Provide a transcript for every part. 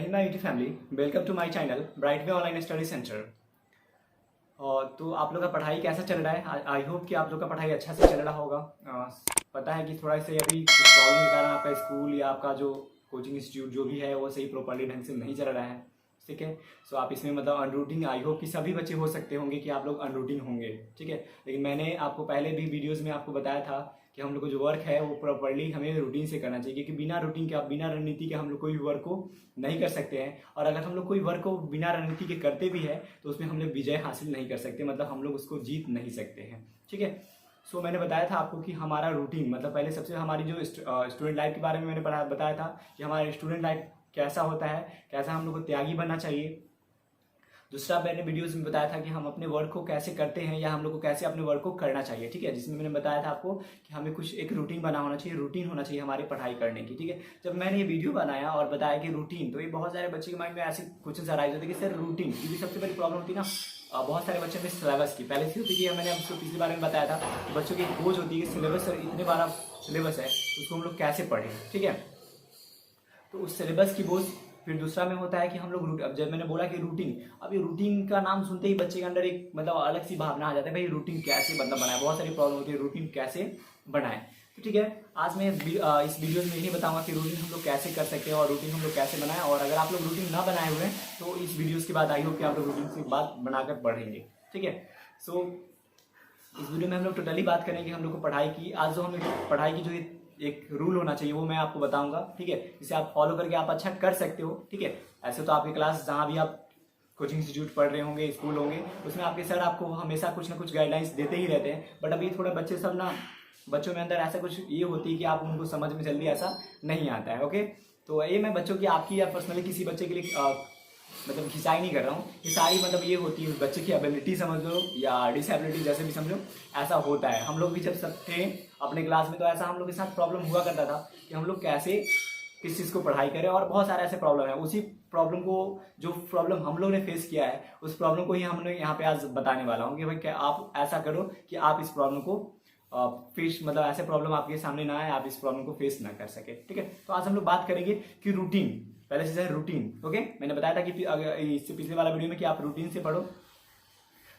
Hind my YouTube family, welcome to my channel bright way online study centre. तो आप लोग का पढ़ाई कैसा चल रहा है? आई होप कि आप लोग का पढ़ाई अच्छा से चल रहा होगा। पता है कि थोड़ा से अभी कुछ प्रॉब्लम के कारण आपका स्कूल या आपका जो कोचिंग इंस्टीट्यूट जो भी है वो सही प्रॉपर्ली ढंग से नहीं चल रहा है, ठीक है। सो आप इसमें मतलब अनरूटीन, आई होप कि सभी बच्चे हो सकते होंगे कि आप लोग अनरूटीन होंगे, ठीक है। लेकिन मैंने आपको पहले भी वीडियोज़ में आपको बताया था कि हम लोग को जो वर्क है वो प्रॉपर्ली हमें रूटीन से करना चाहिए, क्योंकि बिना रूटीन के, बिना रणनीति के हम लोग कोई वर्क को नहीं कर सकते हैं। और अगर हम लोग कोई वर्क को बिना रणनीति के करते भी है तो उसमें हम लोग विजय हासिल नहीं कर सकते, मतलब हम लोग उसको जीत नहीं सकते हैं, ठीक है। सो मैंने बताया था आपको कि हमारा रूटीन, मतलब पहले सबसे हमारी जो स्टूडेंट लाइफ के बारे में मैंने बताया था कि हमारा स्टूडेंट लाइफ कैसा होता है, कैसा हम लोग को त्यागी बनना चाहिए। दूसरा मैंने वीडियोस में बताया था कि हम अपने वर्क को कैसे करते हैं या हम लोग को कैसे अपने वर्क को करना चाहिए, ठीक है। जिसमें मैंने बताया था आपको कि हमें कुछ एक रूटीन बना होना चाहिए, रूटीन होना चाहिए हमारी पढ़ाई करने की, ठीक है। जब मैंने ये वीडियो बनाया और बताया कि रूटीन, तो ये बहुत सारे बच्चे के माइंड में ऐसे क्वेश्चन आ रहे थे कि सर रूटीन, क्योंकि सबसे बड़ी प्रॉब्लम होती है ना बहुत सारे बच्चों में सिलेबस की। पहले से होती है, मैंने आपको पिछली बार में बताया था कि बच्चों की एक बोझ होती है कि सिलेबस, इतने बार सिलेबस है उसको हम लोग कैसे पढ़ें, ठीक है। तो उस सिलेबस की बोझ। फिर दूसरा में होता है कि हम लोग अब जब मैंने बोला कि रूटीन, अब ये रूटीन का नाम सुनते ही बच्चे के अंदर एक मतलब अलग सी भावना आ जाता है, भाई रूटीन कैसे मतलब बनाए, बहुत सारी प्रॉब्लम होती है रूटीन कैसे बनाए। तो ठीक है, आज मैं इस वीडियो में यही बताऊंगा कि रूटीन हम लोग कैसे कर सकते हैं और रूटीन हम लोग कैसे बनाएं। और अगर आप लोग रूटीन ना बनाए हुए हैं तो इस वीडियोज़ के बाद आई होप कि आप लोग रूटीन की बात बनाकर पढ़ेंगे, ठीक है। सो इस वीडियो में हम लोग टोटली बात करेंगे हम लोग को पढ़ाई की। आज जो हम पढ़ाई की जो एक रूल होना चाहिए वो मैं आपको बताऊंगा, ठीक है, जिसे आप फॉलो करके आप अच्छा कर सकते हो, ठीक है। ऐसे तो आपकी क्लास जहाँ भी आप कोचिंग इंस्टीट्यूट पढ़ रहे होंगे, स्कूल होंगे, उसमें आपके सर आपको हमेशा कुछ ना कुछ गाइडलाइंस देते ही रहते हैं। बट अभी थोड़े बच्चे सब ना, बच्चों में अंदर ऐसा कुछ ये होती है कि आप उनको समझ में जल्दी ऐसा नहीं आता है, ओके। तो ये मैं बच्चों की, आपकी या पर्सनली किसी बच्चे के लिए मतलब खिंचाई नहीं कर रहा हूँ, ये सारी मतलब ये होती है बच्चे की एबिलिटी समझ लो या डिसेबिलिटी, जैसे भी समझो, ऐसा होता है। हम लोग भी जब सब थे अपने क्लास में तो ऐसा हम लोग के साथ प्रॉब्लम हुआ करता था कि हम लोग कैसे किस चीज़ को पढ़ाई करें, और बहुत सारे ऐसे प्रॉब्लम है। उसी प्रॉब्लम को, जो प्रॉब्लम हम लोग ने फेस किया है, उस प्रॉब्लम को ही हम लोग यहाँ पे आज बताने वाला हूँ कि भाई क्या आप ऐसा करो कि आप इस प्रॉब्लम को फेस, मतलब ऐसे प्रॉब्लम आपके सामने ना आए, आप इस प्रॉब्लम को फेस ना कर सके, ठीक है। तो आज हम लोग बात करेंगे कि रूटीन, पहले से है रूटीन, ओके। मैंने बताया था कि इससे पिछले वाला वीडियो में कि आप रूटीन से पढ़ो,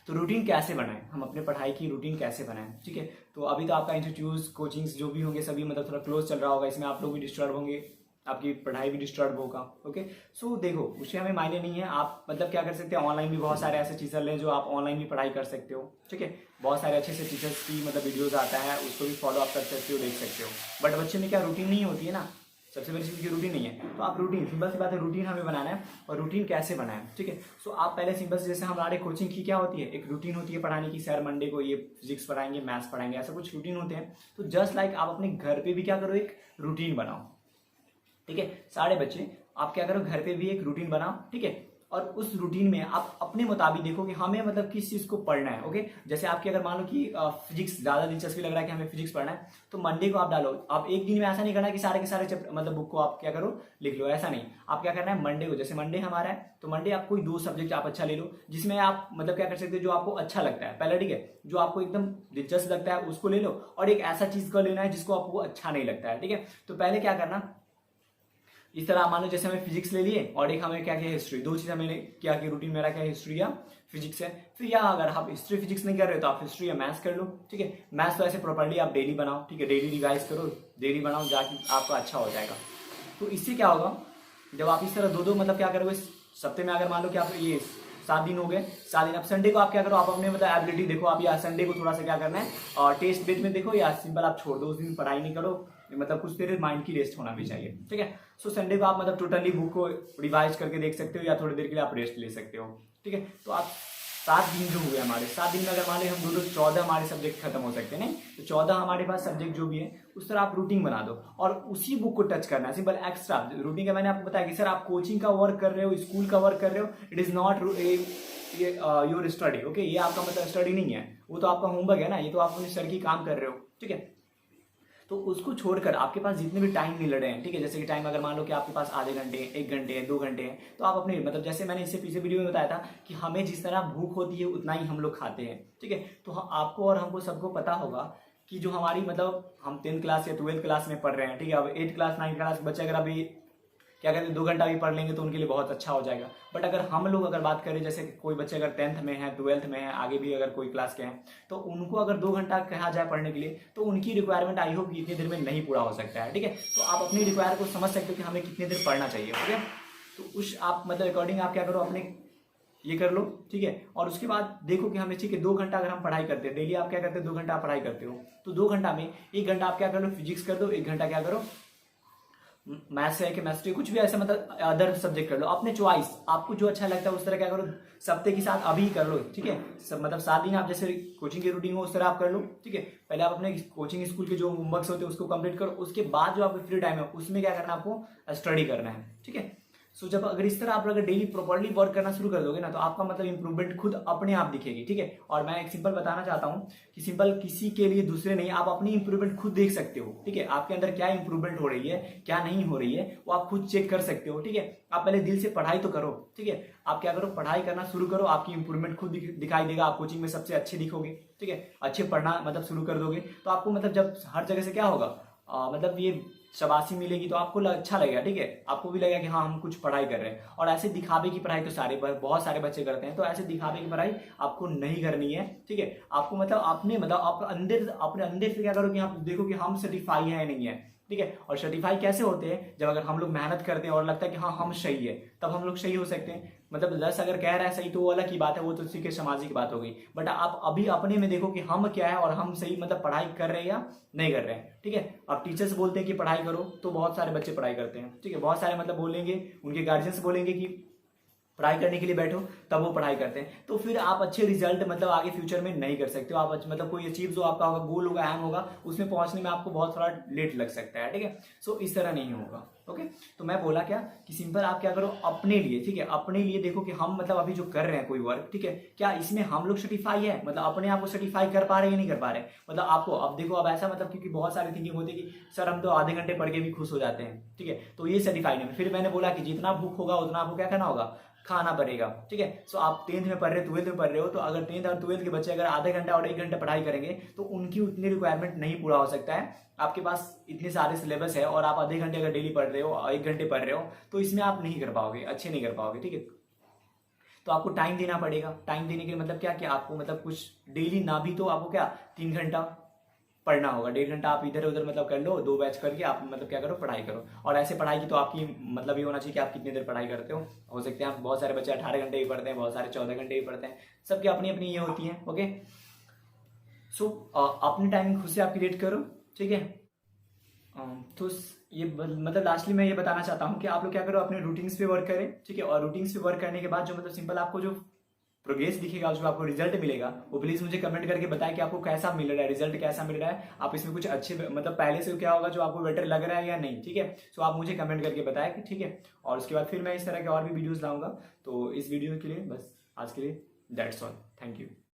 तो रूटीन कैसे बनाएं, हम अपने पढ़ाई की रूटीन कैसे बनाएं, ठीक है। तो अभी तो आपका इंस्टीट्यूट कोचिंग्स जो भी होंगे सभी मतलब थोड़ा क्लोज चल रहा होगा, इसमें आप लोग भी डिस्टर्ब होंगे, आपकी पढ़ाई भी डिस्टर्ब होगा, ओके। सो देखो, उससे हमें मायने नहीं है, आप मतलब क्या कर सकते हैं, ऑनलाइन भी बहुत सारे ऐसे टीचर लें जो आप ऑनलाइन भी पढ़ाई कर सकते हो, ठीक है। बहुत सारे अच्छे से टीचर्स की मतलब वीडियोज आता है, उसको भी फॉलो अप कर सकते हो, देख सकते हो। बट बच्चे में क्या रूटीन नहीं होती है ना, सबसे बड़ी चीज़ की रूटीन नहीं है। तो आप रूटीन, सिंपल सी बात है, रूटीन हमें बनाना है। और रूटीन कैसे बनाएं, ठीक है। सो आप पहले सिंपल से, जैसे हमारे कोचिंग की क्या होती है, एक रूटीन होती है पढ़ाने की। सर मंडे को ये फिजिक्स पढ़ाएंगे, मैथ्स पढ़ाएंगे, ऐसा कुछ रूटीन होते हैं। तो जस्ट लाइक आप अपने घर पे भी क्या करो, एक रूटीन बनाओ, ठीक है। सारे बच्चे आप क्या करो, घर पे भी एक रूटीन बनाओ, ठीक है। और उस रूटीन में आप अपने मुताबिक देखो कि हमें मतलब किस चीज़ को पढ़ना है, ओके। जैसे आपकी अगर मान लो कि फिजिक्स ज़्यादा दिलचस्पी लग रहा है कि हमें फिजिक्स पढ़ना है, तो मंडे को आप डालो। आप एक दिन में ऐसा नहीं करना कि सारे के सारे मतलब बुक को आप क्या करो, लिख लो, ऐसा नहीं। आप क्या करना है, मंडे को, जैसे मंडे हमारा है तो मंडे आप कोई 2 सब्जेक्ट आप अच्छा ले लो, जिसमें आप मतलब क्या कर सकते हो, जो आपको अच्छा लगता है पहले, ठीक है, जो आपको एकदम दिलचस्प लगता है उसको ले लो। और एक ऐसा चीज़ को लेना है जिसको आपको अच्छा नहीं लगता है, ठीक है। तो पहले क्या करना, इस तरह मान लो जैसे हमें फिजिक्स ले लिए और एक हमें क्या किया, हिस्ट्री, 2 चीज़ हमें क्या कि रूटीन मेरा क्या है, हिस्ट्री या फिजिक्स है। फिर या अगर आप हिस्ट्री फिजिक्स नहीं कर रहे हो तो आप हिस्ट्री या मैथ्स कर लो, ठीक है। मैथ्स तो ऐसे प्रॉपर्ली आप डेली बनाओ, ठीक है, डेली रिवाइज करो, डेली बनाओ, जाके आपका अच्छा हो जाएगा। तो इससे क्या होगा, जब आप इस तरह दो मतलब क्या करोगे, सप्ते में अगर मान लो कि आप ये 7 दिन हो गए, 7 दिन, अब संडे को आप क्या करो, आप अपने मतलब एबिलिटी देखो, आप या संडे को थोड़ा सा क्या करना है और टेस्ट बेस में देखो, या सिंपल आप छोड़ दो, उस दिन पढ़ाई नहीं करो, मतलब कुछ देर माइंड की रेस्ट होना भी चाहिए, ठीक है। सो संडे को आप मतलब टोटली बुक को रिवाइज करके देख सकते हो, या थोड़ी देर के लिए आप रेस्ट ले सकते हो, ठीक है। तो आप 7 दिन जो हुए हमारे, 7 दिन में अगर मान ली हम 2 14 हमारे सब्जेक्ट खत्म हो सकते हैं, नहीं तो 14 हमारे पास सब्जेक्ट जो भी है उस तरह आप रूटीन बना दो और उसी बुक को टच करना है, सिंपल एक्स्ट्रा रूटीन का। मैंने आपको बताया कि सर आप कोचिंग का वर्क कर रहे हो, स्कूल का वर्क कर रहे हो, it is not your study, okay. ये आपका मतलब स्टडी नहीं है, वो तो आपका होमवर्क है ना, ये तो आप अपने सर की काम कर रहे हो, ठीक है। तो उसको छोड़कर आपके पास जितने भी टाइम मिल रहे हैं, ठीक है, जैसे कि टाइम अगर मान लो कि आपके पास आधे घंटे, 1 घंटे, 2 घंटे हैं, तो आप अपने मतलब जैसे मैंने इससे पीछे वीडियो में बताया था कि हमें जिस तरह भूख होती है उतना ही हम लोग खाते हैं, ठीक है। तो आपको और हमको सबको पता होगा कि जो हमारी मतलब हम 10th क्लास या 12th क्लास में पढ़ रहे हैं, ठीक है, अब 8th क्लास 9th क्लास के बच्चे अगर अभी क्या कहते हैं 2 घंटा भी पढ़ लेंगे तो उनके लिए बहुत अच्छा हो जाएगा। बट अगर हम लोग अगर बात करें, जैसे कोई बच्चे अगर 10th में है, 12th में है, आगे भी अगर कोई क्लास के हैं, तो उनको अगर 2 घंटा कहा जाए पढ़ने के लिए तो उनकी रिक्वायरमेंट आई होप कि इतनी देर में नहीं पूरा हो सकता है। ठीक है, तो आप अपनी रिक्वायर को समझ सकते हो कि हमें कितनी देर पढ़ना चाहिए। ठीक है, तो उस आप मतलब अकॉर्डिंग आप क्या करो, अपने ये कर लो। ठीक है, और उसके बाद देखो कि हमें ठीक है 2 घंटा अगर हम पढ़ाई करते हैं डेली, आप क्या करते हो 2 घंटा आप पढ़ाई करते हो, तो 2 घंटा में 1 घंटा आप क्या कर लो फिजिक्स कर दो, 1 घंटा क्या करो मैथ्स है, केमिस्ट्री, कुछ भी ऐसा मतलब अदर सब्जेक्ट कर लो अपने चॉइस, आपको जो अच्छा लगता है उस तरह क्या करो, सप्ताह के साथ अभी कर लो। ठीक है, सब मतलब 7 दिन आप जैसे कोचिंग की रूटीन हो उस तरह आप कर लो। ठीक है, पहले आप अपने कोचिंग स्कूल के जो होमवर्क्स होते हैं उसको कंप्लीट करो, उसके बाद जो आपको फ्री टाइम है उसमें क्या करना है, आपको स्टडी करना है। ठीक है, सो जब अगर इस तरह आप अगर डेली प्रॉपर्ली वर्क करना शुरू कर दोगे ना, तो आपका मतलब इंप्रूवमेंट खुद अपने आप दिखेगी। ठीक है, और मैं एक सिंपल बताना चाहता हूँ कि सिंपल किसी के लिए दूसरे नहीं, आप अपनी इंप्रूवमेंट खुद देख सकते हो। ठीक है, आपके अंदर क्या इंप्रूवमेंट हो रही है क्या नहीं हो रही है वो आप खुद चेक कर सकते हो। ठीक है, आप पहले दिल से पढ़ाई तो करो। ठीक है, आप क्या करो पढ़ाई करना शुरू करो, आपकी इंप्रूवमेंट खुद दिखाई देगा, आप कोचिंग में सबसे अच्छे दिखोगे। ठीक है, अच्छे पढ़ना मतलब शुरू कर दोगे तो आपको मतलब जब हर जगह से क्या होगा मतलब ये शाबाशी मिलेगी तो आपको अच्छा लगेगा। ठीक है, आपको भी लगेगा कि हाँ हम कुछ पढ़ाई कर रहे हैं। और ऐसे दिखावे की पढ़ाई तो बहुत सारे बच्चे करते हैं, तो ऐसे दिखावे की पढ़ाई आपको नहीं करनी है। ठीक है, आपको मतलब आपने मतलब आप अपने अंदर से क्या करो कि आप देखो कि हम सर्टिफाई है या नहीं है। ठीक है, और सर्टिफाई कैसे होते हैं, जब अगर हम लोग मेहनत करते हैं और लगता है कि हाँ हम सही है, तब हम लोग सही हो सकते हैं। मतलब 10 अगर कह रहा है सही तो वो अलग की बात है, वो तो उसी के सामाजिक बात हो गई। बट आप अभी अपने में देखो कि हम क्या है और हम सही मतलब पढ़ाई कर रहे हैं या नहीं कर रहे हैं। ठीक है, अब टीचर्स बोलते हैं कि पढ़ाई करो तो बहुत सारे बच्चे पढ़ाई करते हैं। ठीक है, बहुत सारे मतलब बोलेंगे, उनके गार्जियंस बोलेंगे कि पढ़ाई करने के लिए बैठो, तब वो पढ़ाई करते हैं। तो फिर आप अच्छे रिजल्ट मतलब आगे फ्यूचर में नहीं कर सकते हो। आप मतलब कोई अचीव जो आपका होगा, गोल होगा, एम होगा, उसमें पहुंचने में आपको बहुत थोड़ा लेट लग सकता है। ठीक है, सो इस तरह नहीं होगा। ओके, तो मैं बोला क्या कि सिंपल आप क्या करो अपने लिए। ठीक है, अपने लिए देखो कि हम मतलब अभी जो कर रहे हैं कोई वर्क, ठीक है, क्या इसमें हम लोग सर्टिफाई है, मतलब अपने आप को सर्टिफाई कर पा रहे हैं या नहीं कर पा रहे। मतलब आपको अब देखो, अब ऐसा मतलब क्योंकि बहुत सारी थिंकिंग होती है कि सर हम तो आधे घंटे पढ़ के भी खुश हो जाते हैं। ठीक है, तो ये सर्टिफाई नहीं। फिर मैंने बोला कि जितना भूख होगा उतना आपको क्या करना होगा, खाना पड़ेगा। ठीक है, सो आप 10th में पढ़ रहे हो, 12th में पढ़ रहे हो, तो अगर 10th और 12th के बच्चे अगर आधे घंटा और 1 घंटा पढ़ाई करेंगे तो उनकी उतनी रिक्वायरमेंट नहीं पूरा हो सकता है। आपके पास इतने सारे सिलेबस है और आप आधे घंटे अगर डेली पढ़ रहे हो और 1 घंटे पढ़ रहे हो तो इसमें आप नहीं कर पाओगे, अच्छे नहीं कर पाओगे। ठीक है, तो आपको टाइम देना पड़ेगा। टाइम देने के लिए मतलब क्या कि आपको मतलब कुछ डेली ना भी तो आपको क्या 3 घंटा पढ़ना होगा, 1.5 घंटा आप इधर उधर मतलब कर लो, 2 बैच करके आप मतलब क्या करो पढ़ाई करो। और ऐसे पढ़ाई की तो आपकी मतलब ये होना चाहिए कि आप कितनी देर पढ़ाई करते हो सकते हैं आप बहुत सारे बच्चे 18 घंटे भी पढ़ते हैं, बहुत सारे 14 घंटे भी पढ़ते हैं, सबकी अपनी अपनी ये होती है। ओके, सो अपनी टाइमिंग खुद से आप क्रिएट करो। ठीक है, तो ये मतलब लास्टली मैं ये बताना चाहता हूँ कि आप लोग क्या करो अपने रूटीन्स पे वर्क करें। ठीक है, और रूटीन्स पे वर्क करने के बाद जो मतलब सिंपल आपको जो प्रोग्रेस दिखेगा, जो आपको रिजल्ट मिलेगा, वो प्लीज मुझे कमेंट करके बताएं कि आपको कैसा मिल रहा है, रिजल्ट कैसा मिल रहा है, आप इसमें कुछ अच्छे मतलब पहले से क्या होगा जो आपको बेटर लग रहा है या नहीं। ठीक है, सो आप मुझे कमेंट करके बताएं कि ठीक है, और उसके बाद फिर मैं इस तरह के और भी वीडियोस लाऊंगा। तो इस वीडियो के लिए बस आज के लिए दैट्स ऑल, थैंक यू।